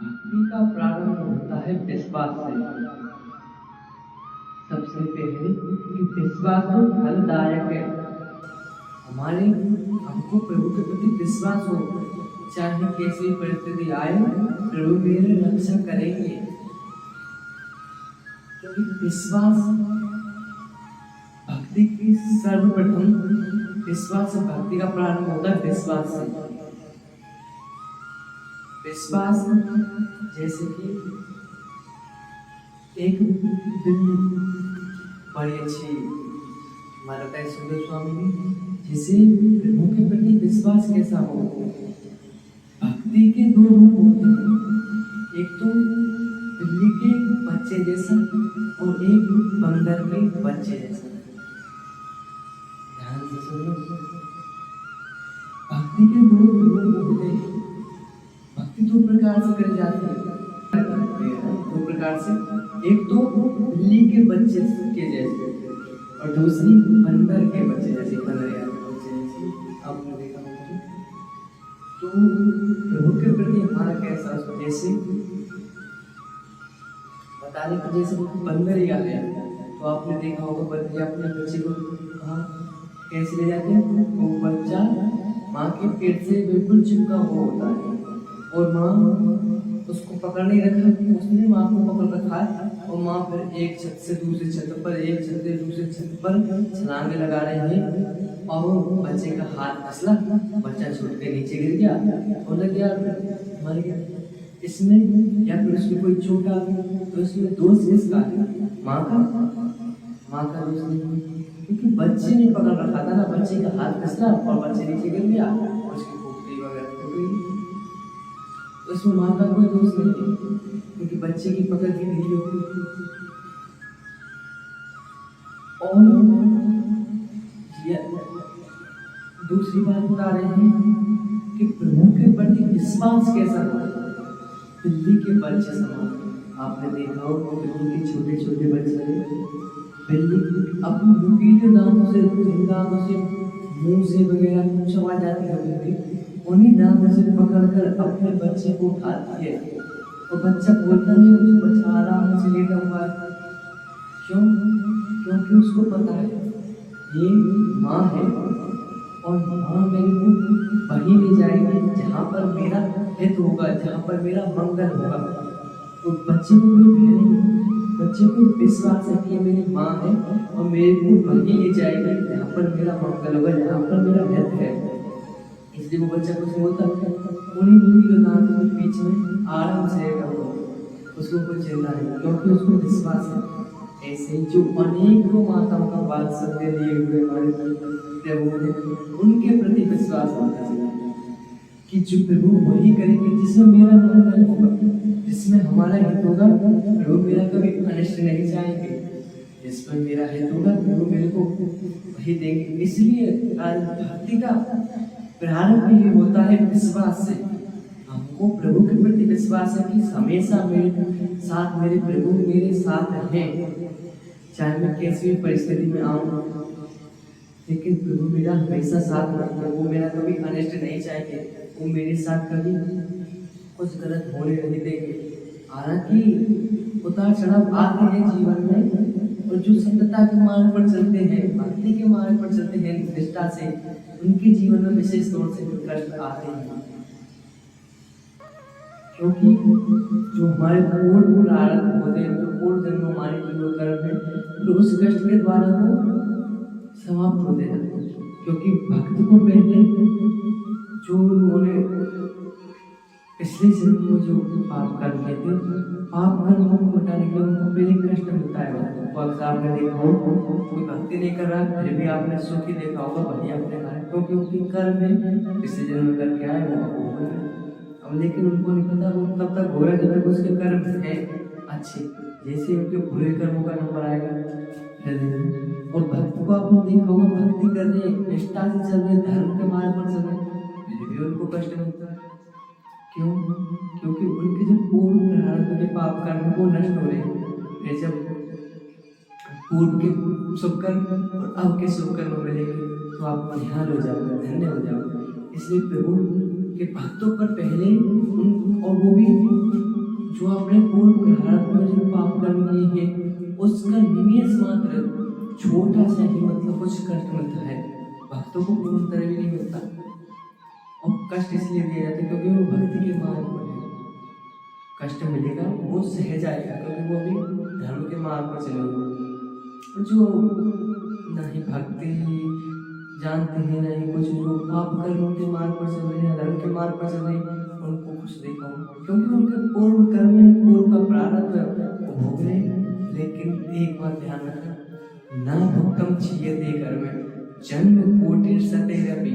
भक्ति का प्रारंभ होता है विश्वास से। सबसे पहले कि विश्वास तो फलदायक है। हमको प्रभु के प्रति विश्वास हो, चाहे कैसी परिस्थिति आए प्रभु मेरी रक्षा करेंगे। क्योंकि विश्वास भक्ति की सर्वप्रथम विश्वास से भक्ति का प्रारंभ होता है विश्वास से। विश्वास जैसे कि एक बिल्ली बड़ी अच्छी मानता है सुखदेव स्वामी ने, जिसे प्रभु के प्रति विश्वास कैसा हो। भक्ति के दो रूप होते हैं, एक तो बिल्ली के बच्चे जैसा और एक बंदर के बच्चे जैसा। ध्यान से सुनो, भक्ति के दो रूप होते हैं। भक्ति दो प्रकार से करी जाती है, दो प्रकार से। एक तो बिल्ली के बच्चे के जैसे और दूसरी बंदर के बच्चे जैसे, बंदरिया के बच्चे जैसे आपने देखा होगा। तो प्रभु के प्रति हमारा कैसा, जैसे बताने को जैसे बंदरिया है, तो आपने देखा होगा बंदरिया अपने बच्चे को कहाँ कैसे ले जाते हैं। वो बच्चा माँ के पेट से बिल्कुल चिपका हुआ होता है और माँ उसको पकड़ नहीं रखा, उसने माँ को पकड़ रखा है और माँ फिर एक छत से दूसरी छत पर, एक छत से दूसरी छत पर छलांगे लगा रहे हैं और वो बच्चे का हाथ फिसला, बच्चा छूट के नीचे गिर गया और लग गया, मर गया। इसमें या फिर उसमें कोई चोट आ गई, तो इसमें दोष किसका है? माँ का दोष नहीं, क्योंकि बच्चे ने पकड़ रखा था ना, बच्चे का हाथ फिसला और बच्चे नीचे गिर गया, उसकी खोपड़ी वगैरह हो गई। उसमें माँ का कोई दोष नहीं है, क्योंकि बच्चे की पकड़ की ढीली होगी। और दूसरी बात बता रहे हैं कि प्रभु के प्रति विश्वास कैसा हो। बिल्ली के बच्चे समान आपने देखा हो, बिल्ली के छोटे छोटे बच्चे, बिल्ली अपनी नुकीले दांतों से मुंह से वगैरह चबा जाती है, उन्हीं दांतों से पकड़कर अपने बच्चे को उठाती है और बच्चा बोलता नहीं, उस बच्चा आराम से लेटा हुआ है। क्यों? क्योंकि उसको पता है ये माँ है और माँ मेरे को वहीं ले जाएगी जहाँ पर मेरा हित होगा, जहाँ पर मेरा मंगल होगा। तो बच्चे को भी पहले बच्चे को विश्वास है कि मेरी माँ है और मेरे को वहीं ले जाएगी जहाँ पर मेरा मंगल होगा, जहाँ पर मेरा हित है। इसलिए वो बच्चा कुछ बोलता है, उन्हीं नुकीले दांतों के बीच में आराम से लेटा हुआ, उसको कोई चिंता नहीं, क्योंकि उसको विश्वास है। ऐसे जो अनेकों माताओं का वात्सल्य लिए हुए हमारे प्रभु ने, उनके प्रति विश्वास होना चाहिए कि जो प्रभु वही करेंगे जिसमें मेरा मंगल होगा, जिसमें हमारा हित होगा। प्रभु मेरा कभी अनिष्ट नहीं चाहेंगे, जिसमें मेरा हित होगा प्रभु मेरे को वही देंगे। इसलिए भक्ति का प्रारंभ ही होता है विश्वास से। हमको प्रभु के प्रति विश्वास है कि हमेशा मेरे साथ मेरे प्रभु मेरे साथ हैं, चाहे मैं कैसी भी परिस्थिति में आऊं, लेकिन प्रभु मेरा हमेशा साथ रहेंगे। वो मेरा कभी अनिष्ट नहीं चाहेंगे, वो मेरे साथ कभी कुछ गलत होने नहीं देंगे। हालांकि उतार चढ़ाव आते हैं जीवन में, और जो सत्यता के मार्ग पर चलते हैं, भक्ति के मार्ग पर चलते हैं निष्ठा से, उनके जीवन में विशेष तौर से कष्ट आते हैं। क्योंकि जो हमारे पूर्व प्रारब्ध होते हैं, जो पूर्व जन्म हमारे जो कर्म है, तो उस कष्ट के द्वारा वो समाप्त होते हैं। क्योंकि भक्त को पहले जो उन्होंने पिछले जन्म में जो पाप कर्म किए थे, पाप कर्म को मिटाने के लिए उनको पहले कष्ट मिलता है। तो अक्सर आपने देखा हो, कोई भक्ति नहीं कर रहा फिर भी आपने सुखी देखा होगा, वही अपने घर, क्योंकि उनकी कर्म है पिछले जन्म में करके आए वो है। अब लेकिन उनको नहीं पता, वो तब तक हो रहा है जब तक उसके कर्म है अच्छे। जैसे उनके बुरे कर्मों का नंबर आएगा फिर। और भक्त को आपने देखा होगा, भक्ति कर रहे, निष्ठा से चल रहे, धर्म के मार्ग पर चल रहे, फिर भी उनको कष्ट मिलता है। क्यों? क्योंकि उनके जो पूर्व प्रारब्ध के पाप कर्म वो नष्ट हो रहे हैं। जब पूर्व के शुभ कर्म और अब के शुभ कर्म मिलेंगे तो आप निहाल हो जाओगे, धन्य हो जाओगे। इसलिए प्रभु के भक्तों पर पहले और वो भी जो आपने पूर्ण भारत में जो पाप कर्म किए हैं उसका निमेष मात्र छोटा सा ही मतलब कुछ कष्ट मिलता है, भक्तों को पूर्ण तरह भी नहीं मिलता। और कष्ट इसलिए दिया जाता है क्योंकि वो भक्ति के मार्ग पर है। कष्ट मिलेगा वो सहज आएगा क्योंकि वो अभी धर्म के मार्ग पर चले हुए। और जो नहीं भक्ति जानते हैं नहीं कुछ, जो पाप कर्म के मार्ग पर चल रहे हैं, धर्म के मार्ग पर चल रहे हैं, उनको कुछ देखा क्योंकि उनके पूर्व कर्म है, पूर्व का प्रारब्ध वो भोग रहे। लेकिन एक बात ध्यान रखना, ना भुक्तम क्षीयते कर्म जन्म कोटि सतेरपि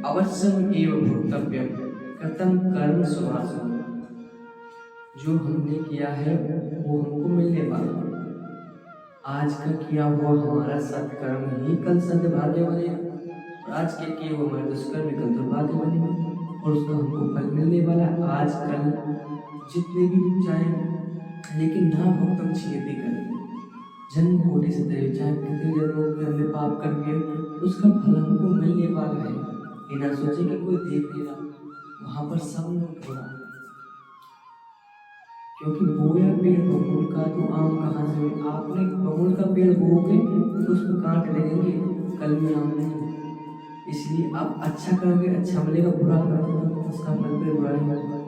अवश्यम एव भुक्तव्यम कृतम कर्म सुभाषु। जो हमने किया है वो हमको मिलने वाला। आज का किया हुआ हमारा सत्कर्म ही कल सद्भाग्य बनेगा, और आज के किए हुए हमारे दुष्कर्म कल दुर्भाग्य बनेंगे, और उसका हमको फल मिलने वाला आज कल जितने भी चाहे। लेकिन ना भुक्तम क्षीयते कर्म जन्म कोटि सतेरपि, चाहे कितने जन्मों में हमने पाप कर किए उसका फल हमको मिलने वाला है। ये ना सोचे कि कोई देख नहीं रहा, वहां पर सब लोग हो रहा, क्योंकि बोया पेड़ बबूल का तो आम कहाँ से हुए। आपने बबूल का पेड़ बोओगे तो उस पर कांटे लगेंगे, कल में आम नहीं। इसलिए आप अच्छा करोगे अच्छा मिलेगा, बुरा करोगे तो उसका फल भी बुरा ही मिलेगा।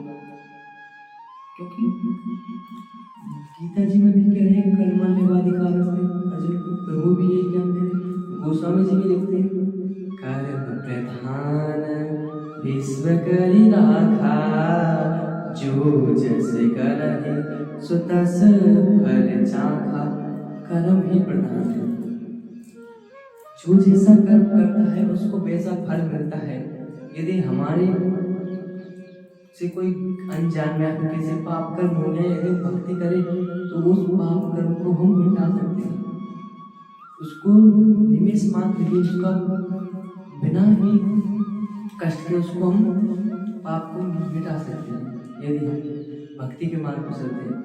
क्योंकि गीता जी में भी कह रहे हैं कर्मण्येवाधिकारस्ते अर्जुन, प्रभु भी यही ज्ञान दे रहे। गोस्वामी जी भी लिखते हैं कर्म प्रधान विश्व करि राखा, जो जैसे करहि सो तस फल चाखा। कर्म ही प्रधान है, जो जैसा कर्म करता है उसको वैसा फल मिलता है। यदि हमारे से कोई अनजान में किसी से पाप कर्म हो गया, यदि भक्ति करे तो उस पाप कर्म को हम मिटा सकते हैं। उसको निमेष मात्र ही उसका बिना ही कष्ट के उसको हम पाप को मिटा सकते हैं यदि हम भक्ति के मार्ग पर चलते हैं।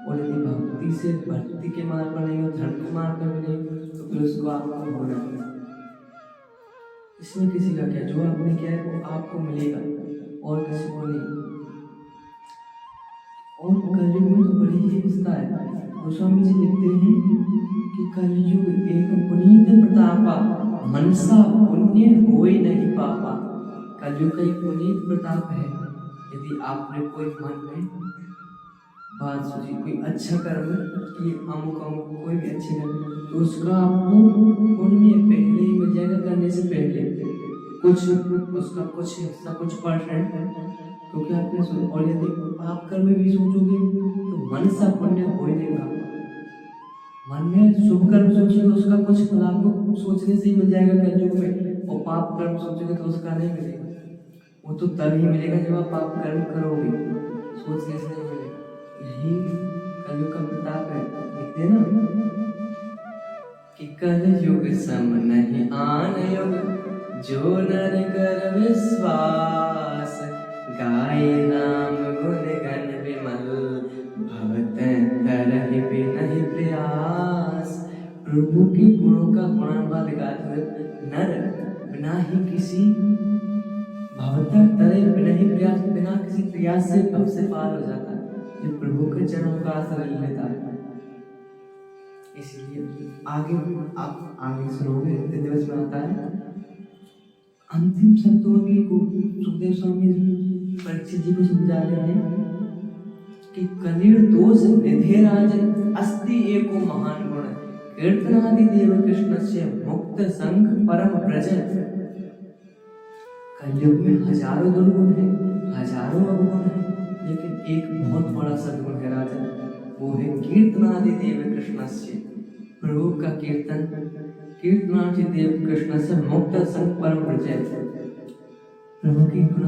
और यदि भक्ति के मार्ग पर नहीं हो, धर्म के मार्ग पर भी नहीं, तो फिर उसको आपको होना है। इसमें किसी का क्या, जो आपने किया है वो आपको मिलेगा और किसी को नहीं। और कलयुग में तो बड़ी ही विस्ता है। गोस्वामी जी लिखते हैं कि कलयुग एक पुनीत प्रतापा, मनसा पुण्य होए नहीं पापा। कलयुग का एक पुनीत प्रताप है, यदि आपने कोई मन में बात सोची, कोई अच्छा कर्म कि अमुक अमुक कोई भी अच्छी कर्म, तो उसका आपको पुण्य पहले ही मिल जाएगा, करने से पहले कुछ उसका कुछ हिस्सा कुछ परसेंट, क्योंकि आपने सोचा। और यदि आप कर्म भी सोचोगे तो मन सा पुण्य हो ही नहीं पाएगा। मन में शुभ कर्म सोचोगे उसका कुछ फल आपको सोचने से ही मिल जाएगा कलयुग में, और पाप कर्म सोचोगे तो उसका नहीं मिलेगा। वो तो तब ही मिलेगा जब आप पाप कर्म करोगे, सोचने से नहीं मिलेगा। यही कलयुग का प्रताप है। लिखते हैं ना कि कलयुग सम नहीं आन युग, जो नर कर विश्वास। गाय नाम गुण गण विमल, भवत तरहि बिनहि प्रयास। प्रभु के गुणों का गुणानुवाद गाते हुए नर बिना ही किसी भवता तरह बिनहि प्रयास, बिना किसी प्रयास से भव से पार हो जाता है, जब प्रभु के चरणों का आश्रय लेता है। इसलिए आगे आप आगे सुनोगे, इतने दिवस में आता है अंतिम शब्दों में सुखदेव स्वामी परीक्षित जी को समझा रहे हैं कि कलिर दोष निधे राजन अस्ति एको महान गुण, कीर्तनादि देव कृष्ण से मुक्त संग परम ब्रजन। कलयुग में हजारों दुर्गुण है, हजारों अवगुण है, लेकिन एक बहुत बड़ा सद्गुण है राजन, वो है कीर्तनादि देव कृष्ण से, प्रभु का कीर्तन, कीर्तनादि देव कृष्ण से मुक्त संग परम ब्रजन। प्रभु की गुण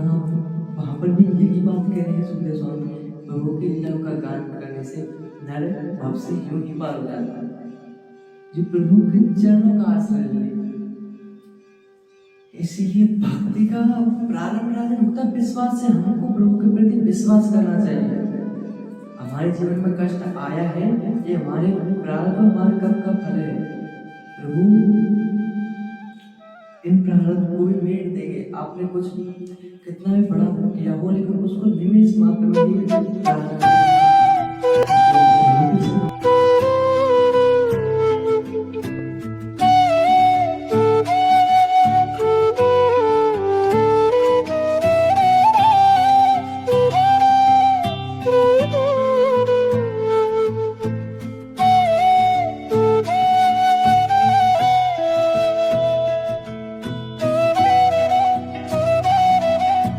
वहां पर भी यही बात कह रहे हैं सुखदेव स्वामी, प्रभु के लीलाओं का गान करने से नर भव से यूं ही पार हो जाता है, जो प्रभु के चरणों का आश्रय ले। इसीलिए भक्ति का प्रारंभ राजन होता है विश्वास से। हमको प्रभु के प्रति विश्वास करना चाहिए। हमारे जीवन में कष्ट आया है, ये हमारे प्रारंभ हमारे कर्म का फल है। प्रभु इन प्रारब्ध को भी मेट देंगे। आपने कुछ कितना भी बड़ा किया हो, लेकिन उसको निमेष मात्र में ही